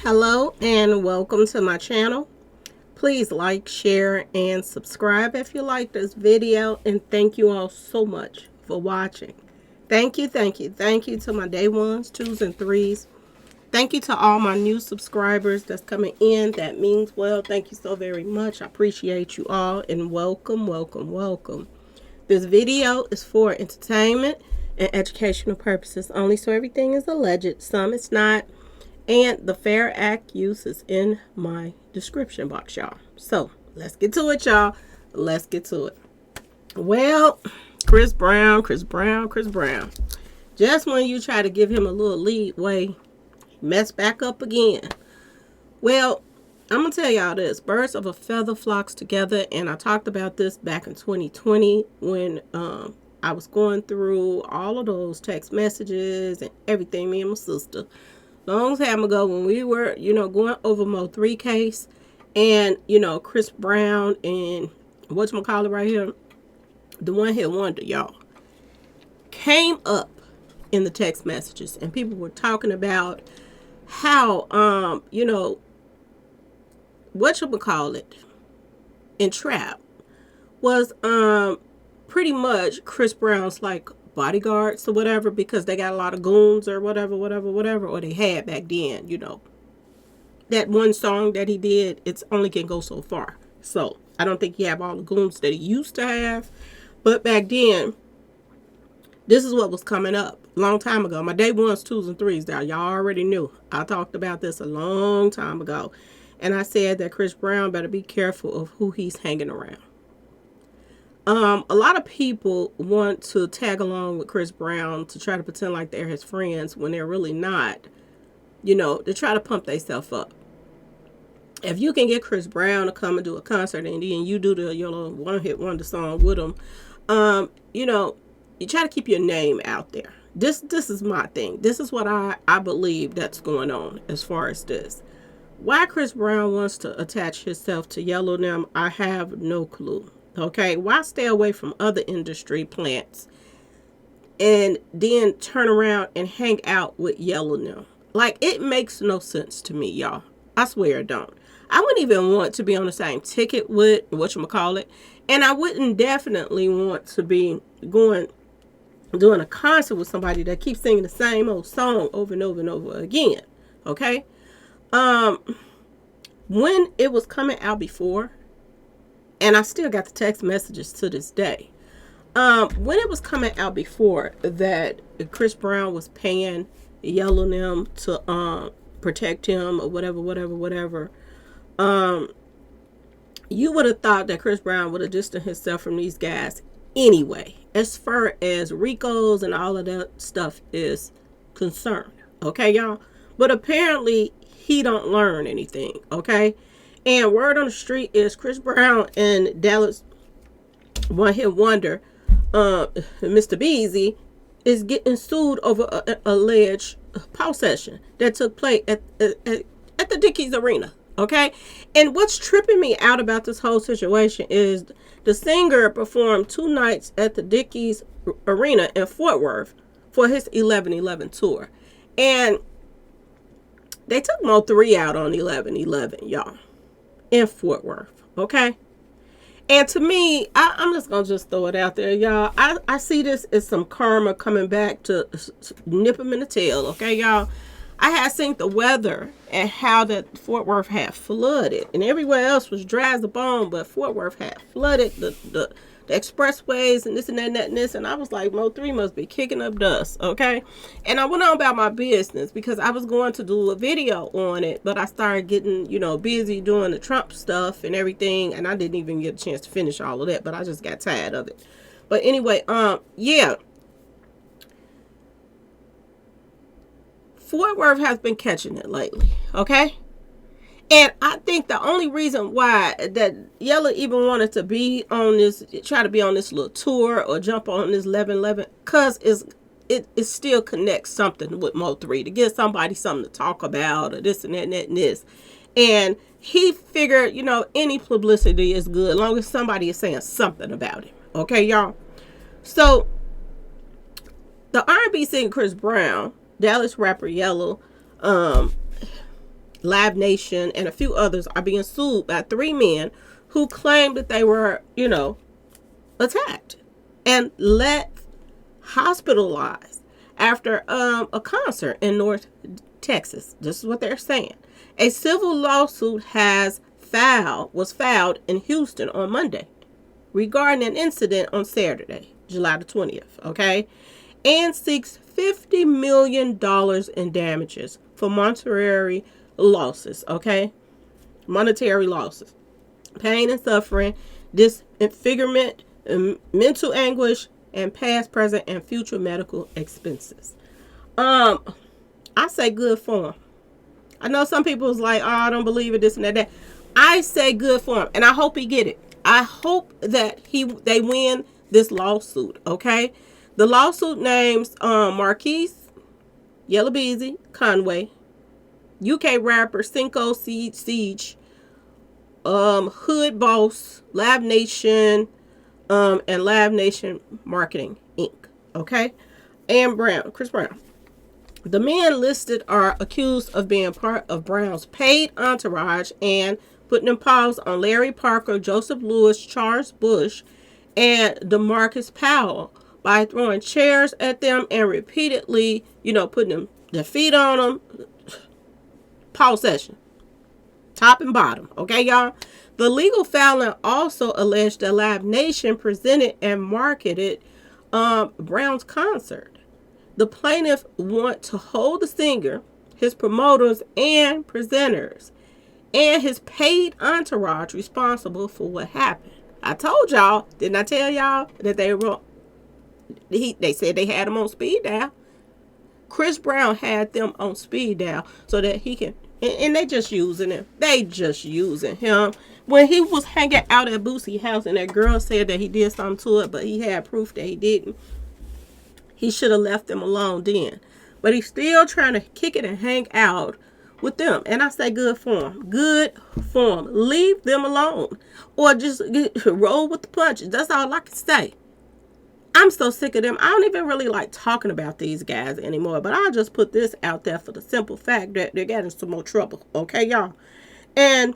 Hello and welcome to my channel. Please like, share, and subscribe if you like this video, and thank you all so much for watching. Thank you to my day ones, twos, and threes. Thank you to all my new subscribers that's coming in. That means well. Thank you so very much. I appreciate you all, and welcome. This video is for entertainment and educational purposes only, so everything is alleged. Some it's not. And the Fair Act use is in my description box, y'all. So, let's get to it, y'all. Let's get to it. Well, Chris Brown. Just when you try to give him a little leeway, mess back up again. Well, I'm going to tell y'all this. Birds of a feather flocks together. And I talked about this back in 2020 when I was going through all of those text messages and everything, me and my sister. Long time ago when we were, going over Mo3 case and, Chris Brown and whatchamacallit right here, the one hit wonder, y'all, came up in the text messages and people were talking about how, whatchamacallit and Trap was, pretty much Chris Brown's like bodyguards or whatever, because they got a lot of goons or whatever, or they had back then, that one song that he did, it's only can go so far. So I don't think he have all the goons that he used to have, but back then, this is what was coming up a long time ago. My day ones, twos, and threes, y'all already knew. I talked about this a long time ago, and I said that Chris Brown better be careful of who he's hanging around. A lot of people want to tag along with Chris Brown to try to pretend like they're his friends when they're really not, to try to pump themselves up. If you can get Chris Brown to come and do a concert and then you do the one-hit wonder song with him, you try to keep your name out there. This is my thing. This is what I believe that's going on as far as this. Why Chris Brown wants to attach himself to Yellow Them, I have no clue. Okay, why stay away from other industry plants and then turn around and hang out with Yellow Them? Like, it makes no sense to me, y'all. I swear it don't. I wouldn't even want to be on the same ticket with whatchamacallit, and I wouldn't definitely want to be doing a concert with somebody that keeps singing the same old song over and over and over again. Okay? When it was coming out before, and I still got the text messages to this day. When it was coming out before that Chris Brown was paying Yellow Them to protect him or whatever, you would have thought that Chris Brown would have distanced himself from these guys anyway, as far as Ricos and all of that stuff is concerned. Okay, y'all? But apparently he don't learn anything, okay? And word on the street is Chris Brown and Dallas one hit wonder, Mr. Beezy, is getting sued over an alleged pole session that took place at the Dickies Arena. Okay? And what's tripping me out about this whole situation is the singer performed 2 nights at the Dickies Arena in Fort Worth for his 11/11 tour. And they took Mo3 out on 11/11, y'all. In Fort Worth, okay? And to me, I'm just going to just throw it out there, y'all. I see this as some karma coming back to nip him in the tail, okay, y'all? I had seen the weather and how that Fort Worth had flooded. And everywhere else was dry as a bone, but Fort Worth had flooded the expressways and this and that and that and this. And I was like, Mo3 must be kicking up dust, okay? And I went on about my business because I was going to do a video on it, but I started getting, busy doing the Trump stuff and everything, and I didn't even get a chance to finish all of that, but I just got tired of it. But anyway, yeah. Fort Worth has been catching it lately, okay? And I think the only reason why that Yellow even wanted to be on this, try to be on this little tour or jump on this 11/11, because it still connects something with Mo3 to give somebody something to talk about or this and that and that and this. And he figured, any publicity is good as long as somebody is saying something about it. Okay, y'all? So, the R&B singer Chris Brown, Dallas rapper Yellow, Live Nation, and a few others are being sued by 3 men who claimed that they were, attacked and left hospitalized after a concert in North Texas. This is what they're saying. A civil lawsuit was filed in Houston on Monday regarding an incident on Saturday, July the 20th, okay? And seeks $50 million in damages for monetary losses, okay? Monetary losses. Pain and suffering, disfigurement, mental anguish, and past, present, and future medical expenses. I say good for him. I know some people's like, oh, I don't believe it, this and that. I say good for him, and I hope he get it. I hope that they win this lawsuit, okay? The lawsuit names Marquise Yellow Beezy Conway, UK rapper Cinco Siege, Hood Boss, Live Nation, and Live Nation Marketing Inc. Okay, and Chris Brown. The men listed are accused of being part of Brown's paid entourage and putting a pause on Larry Parker, Joseph Lewis, Charles Bush, and DeMarcus Powell by throwing chairs at them and repeatedly, putting their feet on them. Pause session. Top and bottom. Okay, y'all? The legal filing also alleged that Live Nation presented and marketed Brown's concert. The plaintiff want to hold the singer, his promoters, and presenters, and his paid entourage responsible for what happened. I told y'all, didn't I tell y'all that they said they had him on speed dial? Chris Brown had them on speed dial so that he can, and they just using him. They just using him. When he was hanging out at Boosie's house and that girl said that he did something to it, but he had proof that he didn't, he should have left them alone then. But he's still trying to kick it and hang out with them. And I say good for him. Good for him. Leave them alone. Or just roll with the punches. That's all I can say. I'm so sick of them. I don't even really like talking about these guys anymore. But I'll just put this out there for the simple fact that they're getting some more trouble. Okay, y'all? And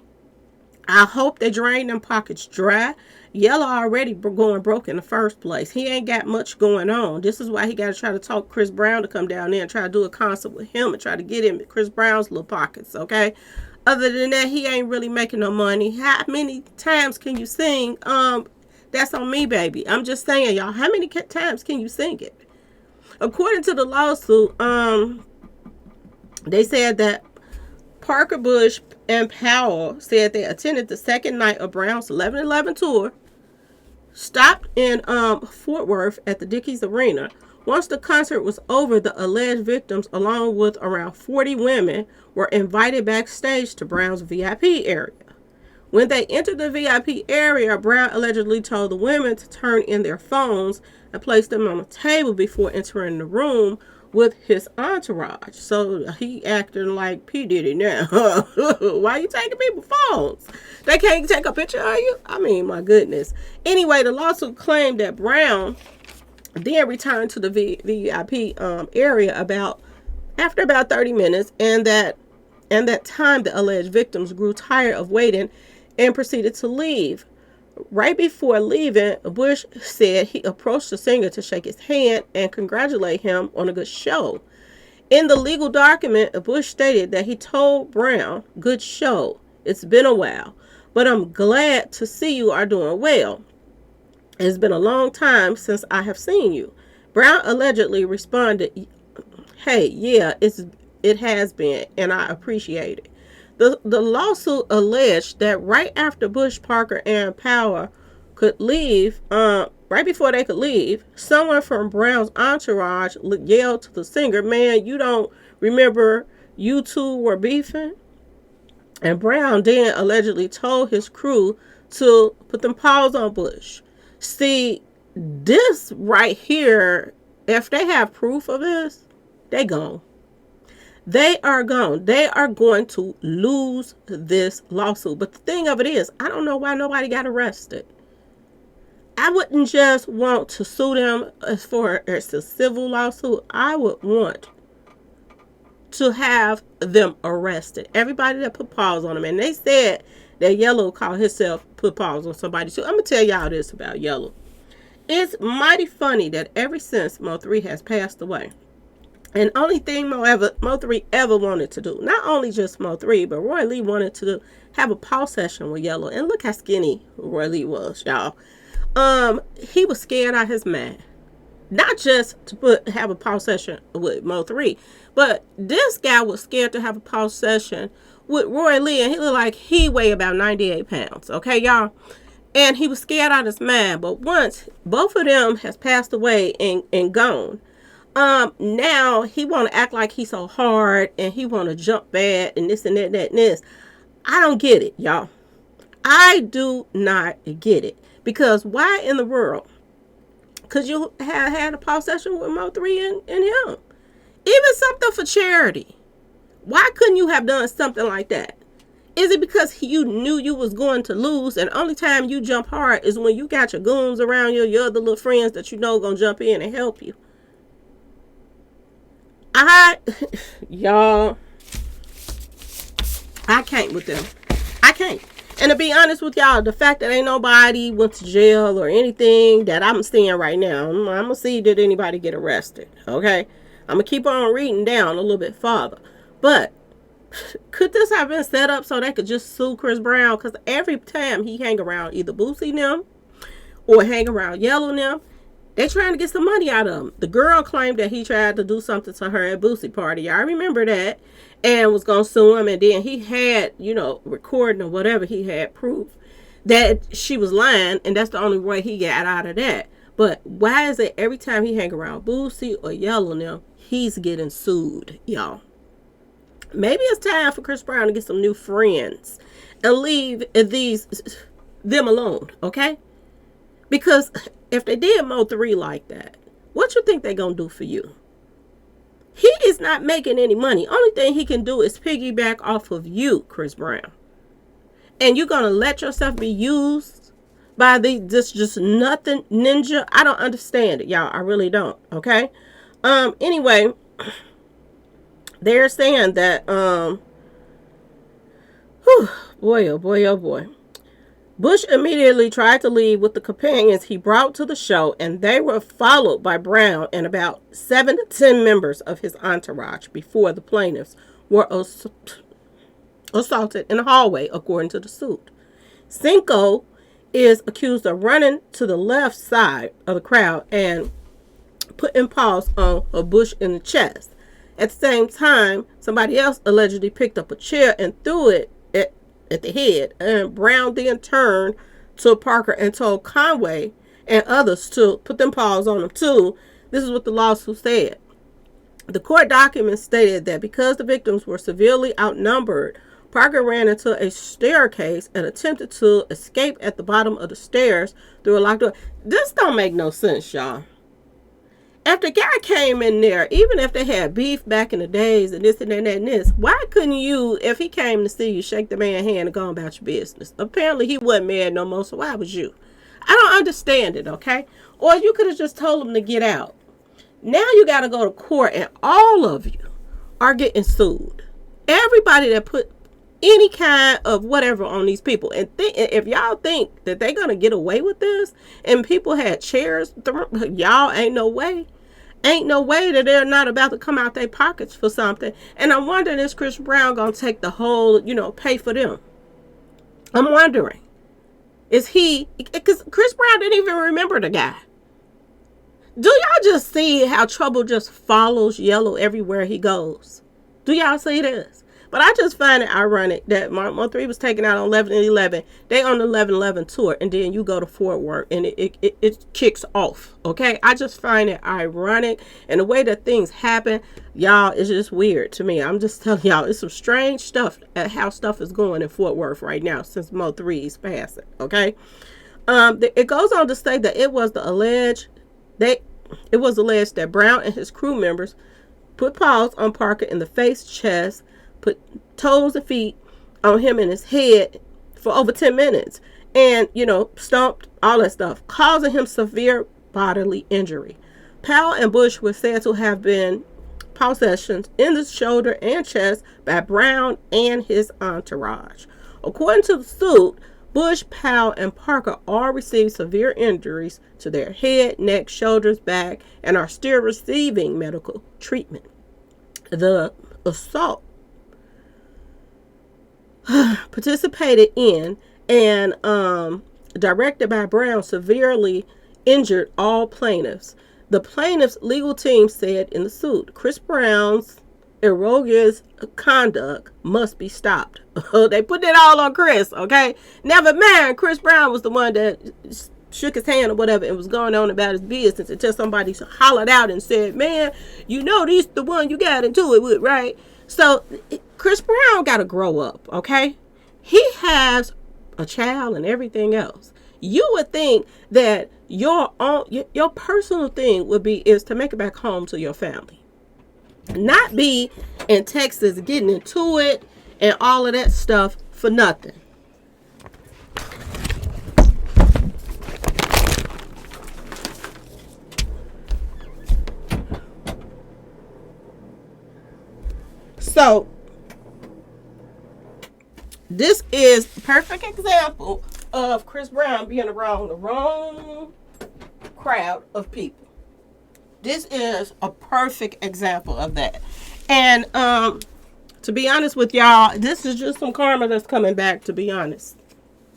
I hope they drain them pockets dry. Yellow already going broke in the first place. He ain't got much going on. This is why he got to try to talk Chris Brown to come down there and try to do a concert with him and try to get him in Chris Brown's little pockets, okay? Other than that, he ain't really making no money. How many times can you sing? That's on me, baby. I'm just saying, y'all. How many times can you sing it? According to the lawsuit, they said that Parker, Bush, and Powell said they attended the second night of Brown's 11/11 tour, stopped in Fort Worth at the Dickies Arena. Once the concert was over, the alleged victims, along with around 40 women, were invited backstage to Brown's VIP area. When they entered the VIP area, Brown allegedly told the women to turn in their phones and place them on a table before entering the room with his entourage. So he acting like P. Diddy now. Why you taking people's phones? They can't take a picture of you? I mean, my goodness. Anyway, the lawsuit claimed that Brown then returned to the VIP area after about 30 minutes, and that time the alleged victims grew tired of waiting and proceeded to leave. Right before leaving, Bush said he approached the singer to shake his hand and congratulate him on a good show. In the legal document, Bush stated that he told Brown, "Good show. It's been a while, but I'm glad to see you are doing well. It's been a long time since I have seen you." Brown allegedly responded, "Hey, yeah, it has been, and I appreciate it." The lawsuit alleged that right after Bush, Parker, and Powell could leave, right before they could leave, someone from Brown's entourage yelled to the singer, "Man, you don't remember you two were beefing?" And Brown then allegedly told his crew to put them paws on Bush. See, this right here, if they have proof of this, they gone. They are gone. They are going to lose this lawsuit. But the thing of it is, I don't know why nobody got arrested. I wouldn't just want to sue them as far as a civil lawsuit. I would want to have them arrested. Everybody that put paws on him. And they said that Yellow called himself put paws on somebody too. I'm going to tell y'all this about Yellow. It's mighty funny that ever since Mo3 has passed away, and only thing Mo3 ever wanted to do, not only just Mo3, but Roy Lee wanted to have a paw session with Yellow. And look how skinny Roy Lee was, y'all. He was scared out of his mind. Not just to have a paw session with Mo3, but this guy was scared to have a paw session with Roy Lee, and he looked like he weighed about 98 pounds. Okay, y'all? And he was scared out of his mind. But once both of them has passed away and gone, now he want to act like he's so hard, and he want to jump bad, and this and that and that and this. I don't get it, y'all. I do not get it. Because why in the world could you have had a paw session with Mo3 and him? Even something for charity. Why couldn't you have done something like that? Is it because you knew you was going to lose, and only time you jump hard is when you got your goons around you, your other little friends that you know gonna jump in and help you? Y'all, I can't with them. I can't. And to be honest with y'all, the fact that ain't nobody went to jail or anything that I'm seeing right now, I'm going to see did anybody get arrested, okay? I'm going to keep on reading down a little bit farther. But could this have been set up so they could just sue Chris Brown? Because every time he hang around either Boosie them or hang around Yellow them, they trying to get some money out of him. The girl claimed that he tried to do something to her at Boosie party. I remember that. And was going to sue him. And then he had, recording or whatever, he had proof that she was lying. And that's the only way he got out of that. But why is it every time he hang around Boosie or Yellow now, he's getting sued, y'all? Maybe it's time for Chris Brown to get some new friends and leave them alone, okay? Because if they did Mo3 like that, what you think they gonna do for you? He is not making any money. Only thing he can do is piggyback off of you, Chris Brown. And you're gonna let yourself be used by this just nothing ninja? I don't understand it, y'all. I really don't. Okay. Anyway, they're saying that boy, oh boy, oh boy. Bush immediately tried to leave with the companions he brought to the show, and they were followed by Brown and about 7 to 10 members of his entourage before the plaintiffs were assaulted in the hallway, according to the suit. Cinco is accused of running to the left side of the crowd and putting paws on a Bush in the chest. At the same time, somebody else allegedly picked up a chair and threw it at the head, and Brown then turned to Parker and told Conway and others to put them paws on him too. This is what the lawsuit said. The court documents stated that because the victims were severely outnumbered, Parker ran into a staircase and attempted to escape at the bottom of the stairs through a locked door. This don't make no sense, y'all. If the guy came in there, even if they had beef back in the days and this and that and this, why couldn't you, if he came to see you, shake the man's hand and go about your business? Apparently he wasn't mad no more, so why was you? I don't understand it, okay? Or you could have just told him to get out. Now you got to go to court, and all of you are getting sued. Everybody that put any kind of whatever on these people. And if y'all think that they're going to get away with this, and people had chairs, y'all ain't no way. Ain't no way that they're not about to come out their pockets for something. And I'm wondering, is Chris Brown going to take the whole, pay for them? I'm wondering. Is he, because Chris Brown didn't even remember the guy. Do y'all just see how trouble just follows Yellow everywhere he goes? Do y'all see this? But I just find it ironic that Mo3 was taken out on 11/11. They on the 11/11 tour, and then you go to Fort Worth, and it kicks off. Okay, I just find it ironic, and the way that things happen, y'all, is just weird to me. I'm just telling y'all, it's some strange stuff at how stuff is going in Fort Worth right now since Mo3's passing. Okay, it goes on to say that it was alleged that Brown and his crew members put paws on Parker in the face, chest, put toes and feet on him in his head for over 10 minutes and, stomped, all that stuff, causing him severe bodily injury. Powell and Bush were said to have been possessions in the shoulder and chest by Brown and his entourage. According to the suit, Bush, Powell, and Parker all received severe injuries to their head, neck, shoulders, back, and are still receiving medical treatment. The assault participated in and directed by Brown severely injured all plaintiffs. The plaintiff's legal team said in the suit, Chris Brown's egregious conduct must be stopped. They put it all on Chris, okay? Never mind, Chris Brown was the one that shook his hand or whatever and was going on about his business until somebody hollered out and said, man, you know this the one you got into it with, right? So Chris Brown got to grow up, okay? He has a child and everything else. You would think that your personal thing is to make it back home to your family. Not be in Texas getting into it and all of that stuff for nothing. So, this is a perfect example of Chris Brown being around the wrong crowd of people. This is a perfect example of that. And to be honest with y'all, this is just some karma that's coming back, to be honest.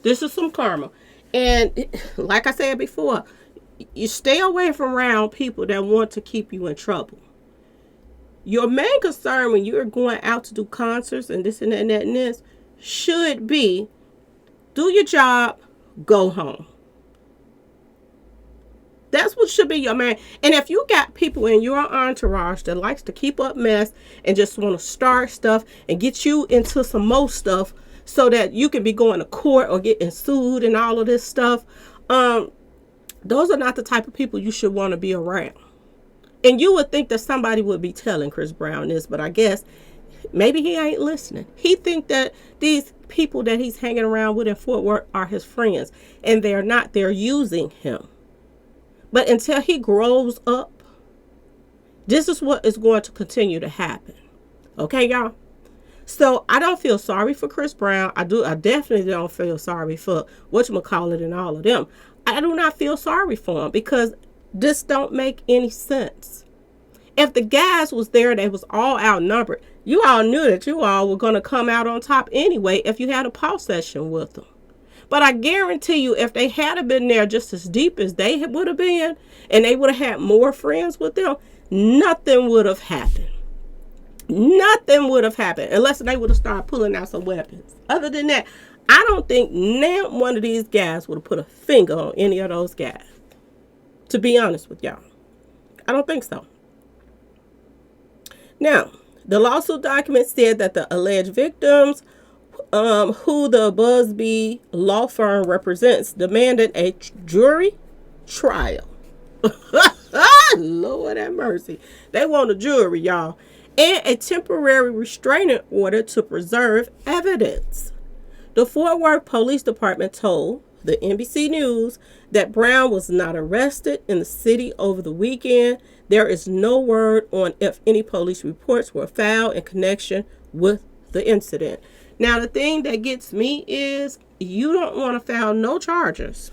This is some karma. And like I said before, you stay away from around people that want to keep you in trouble. Your main concern when you're going out to do concerts and this and that and that and this should be do your job, go home. That's what should be your main. And if you got people in your entourage that likes to keep up mess and just want to start stuff and get you into some more stuff so that you can be going to court or getting sued and all of this stuff, those are not the type of people you should want to be around. And you would think that somebody would be telling Chris Brown this, but I guess maybe he ain't listening. He think that these people that he's hanging around with in Fort Worth are his friends, and they're not. They're using him. But until he grows up, this is what is going to continue to happen. Okay, y'all? So I don't feel sorry for Chris Brown. I definitely don't feel sorry for whatchamacallit and all of them. I do not feel sorry for them because this don't make any sense. If the guys was there, they was all outnumbered. You all knew that you all were going to come out on top anyway if you had a pulse session with them. But I guarantee you, if they had been there just as deep as they would have been, and they would have had more friends with them, nothing would have happened. Nothing would have happened unless they would have started pulling out some weapons. Other than that, I don't think now one of these guys would have put a finger on any of those guys. To be honest with y'all, I don't think so. Now, the lawsuit document said that the alleged victims, who the Busby law firm represents, demanded a jury trial. Lord have mercy. They want a jury, y'all. And a temporary restraining order to preserve evidence. The Fort Worth Police Department told the NBC News that Brown was not arrested in the city over the weekend. There is no word on if any police reports were filed in connection with the incident. Now, the thing that gets me is you don't want to file no charges.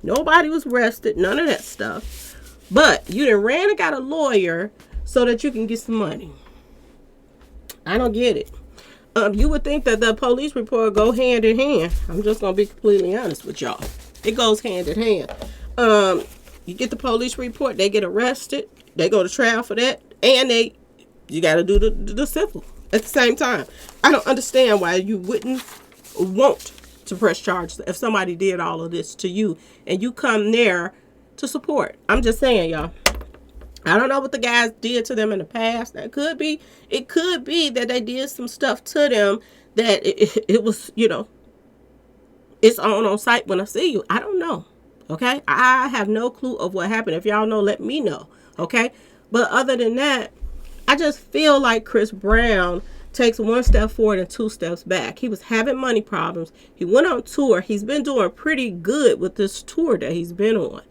Nobody was arrested, none of that stuff. But you done ran and got a lawyer so that you can get some money. I don't get it. You would think that the police report go hand in hand. I'm just going to be completely honest with y'all. It goes hand in hand. You get the police report, they get arrested, they go to trial for that, and you got to do the civil at the same time. I don't understand why you wouldn't want to press charges if somebody did all of this to you and you come there to support. I'm just saying, y'all. I don't know what the guys did to them in the past. It could be that they did some stuff to them that it was, it's on site when I see you. I don't know. Okay. I have no clue of what happened. If y'all know, let me know. Okay. But other than that, I just feel like Chris Brown takes one step forward and two steps back. He was having money problems. He went on tour. He's been doing pretty good with this tour that he's been on.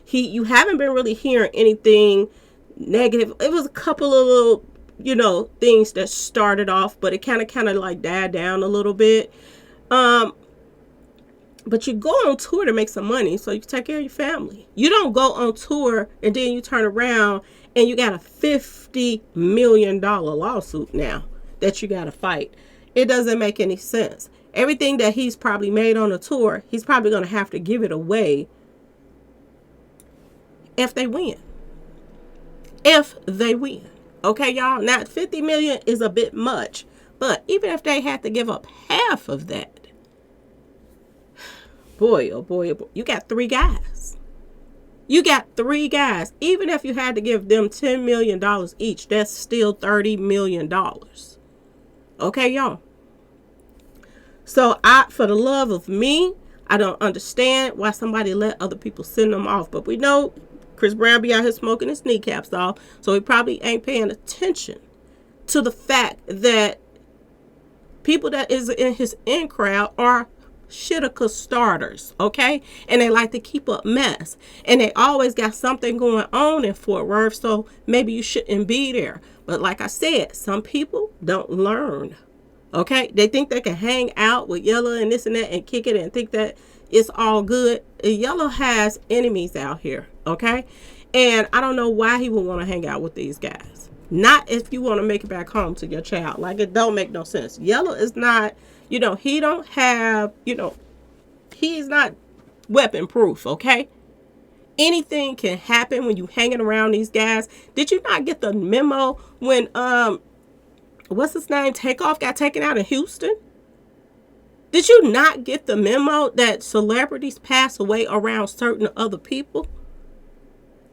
You haven't been really hearing anything negative. It was a couple of little things that started off, but it kind of like died down a little bit. Um, but you go on tour to make some money so you can take care of your family. You don't go on tour and then you turn around and you got a $50 million lawsuit now that you got to fight. It doesn't make any sense. Everything that he's probably made on a tour, he's probably going to have to give it away if they win. If they win. Okay, y'all? Now, 50 million is a bit much, but even if they had to give up half of that, boy, oh boy, oh boy, you got 3 guys. You got 3 guys. Even if you had to give them $10 million each, that's still $30 million. Okay, y'all? So, for the love of me, I don't understand why somebody let other people send them off. But we know Chris Brown be out here smoking his kneecaps off, so he probably ain't paying attention to the fact that people that is in his in crowd are shitika starters, okay? And they like to keep up mess. And they always got something going on in Fort Worth, so maybe you shouldn't be there. But like I said, some people don't learn, okay? They think they can hang out with Yellow and this and that and kick it and think that it's all good. Yellow has enemies out here, okay? And I don't know why he would want to hang out with these guys. Not if you want to make it back home to your child. Like, it don't make no sense. Yellow is not, he don't have, he's not weapon proof, okay? Anything can happen when you hanging around these guys. Did you not get the memo when, what's his name? Takeoff got taken out in Houston? Did you not get the memo that celebrities pass away around certain other people?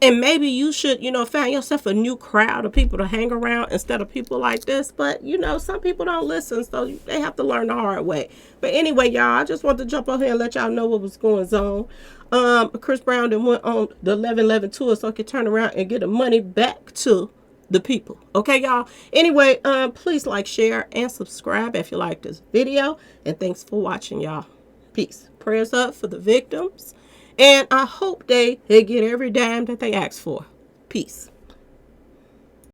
And maybe you should, find yourself a new crowd of people to hang around instead of people like this. But, some people don't listen, so they have to learn the hard way. But anyway, y'all, I just want to jump on here and let y'all know what was going on. Chris Brown then went on the 11/11 tour so he could turn around and get the money back to the people. Okay, y'all? Anyway, please like, share, and subscribe if you like this video. And thanks for watching, y'all. Peace. Prayers up for the victims. And I hope they get every dime that they ask for. Peace.